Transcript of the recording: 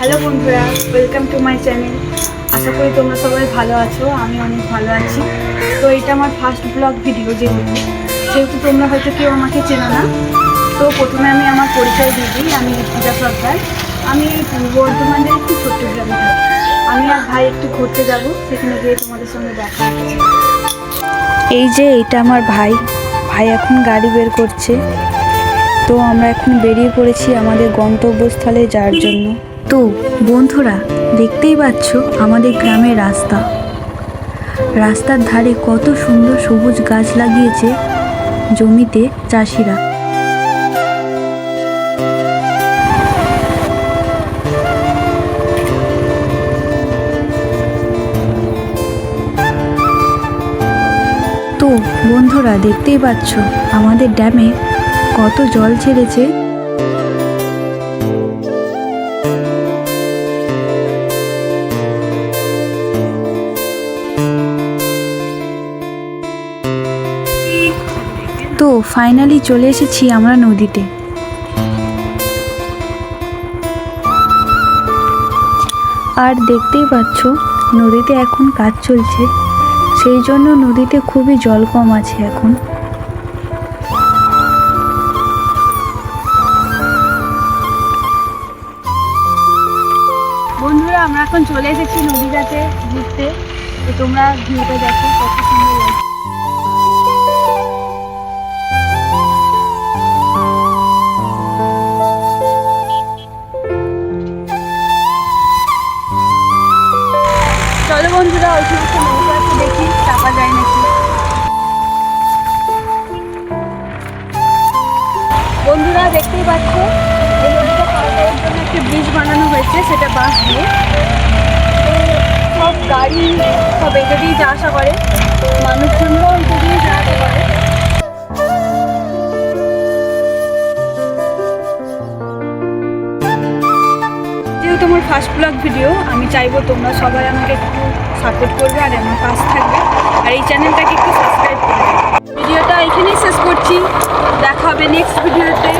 Hello বন্ধুরা, welcome to my channel. আশা করি তোমরা সবাই ভালো আছো, আমি অনেক ভালো আছি। তো এটা আমার ফার্স্ট ব্লগ ভিডিও, যেহেতু তোমরা হয়তো কেউ আমাকে চেনো না। তো প্রথমে আমি আমার পরিচয় দিয়ে দিই। আমি পূজা সরকার। আমি পূর্ব বর্ধমানের একটু ছোট্ট গ্রামে থাকি। আমি আর ভাই একটু ঘুরতে যাব, সেখানে গিয়ে তোমাদের সঙ্গে দেখা হচ্ছে। এই যে এটা আমার ভাই এখন গাড়ি বের করছে। তো আমরা এখন বেরিয়ে পড়েছি আমাদের গন্তব্যস্থলে যাওয়ার জন্য। তো বন্ধুরা, দেখতেই পাচ্ছ আমাদের গ্রামের রাস্তার ধারে কত সুন্দর সবুজ গাছ লাগিয়েছে জমিতে চাষিরা। তো বন্ধুরা, দেখতেই পাচ্ছ আমাদের ড্যামে কত জল ছেড়েছে। তো ফাইনালি চলে এসেছি আমরা নদীতে। আর দেখতেই পাচ্ছ নদীতে এখন কাজ চলছে, সেই জন্য নদীতে খুবই জল কম আছে এখন। বন্ধুরা, আমরা এখন চলে এসেছি নদীটাতে ঘুরতে। তো তোমরা ভিউটা দেখো কত সুন্দর লাগছে। চলো বন্ধুরা, ওই সমস্ত নৌকা একটু দেখি, চাপা যায় নাকি। বন্ধুরা, দেখতেই পাচ্ছ এই নদীটা পার করার জন্য একটি ব্রিজ বানানো হয়েছে, সেটা বাঁশ দিয়ে। তো সব গাড়ি সব এটা দিয়ে যাওয়া আসা করে, মানুষজনরাও এটা দিয়ে যাওয়া আসা করে। যেহেতু আমার ফার্স্ট ব্লগ ভিডিও, আমি চাইবো তোমরা সবাই আমাকে একটু সাপোর্ট করবে আর আমার পাশ থাকবে, আর এই চ্যানেলটাকে একটু সাবস্ক্রাইব করবে। ভিডিওটা এখানেই শেষ করছি, দেখা হবে নেক্সট ভিডিওতে।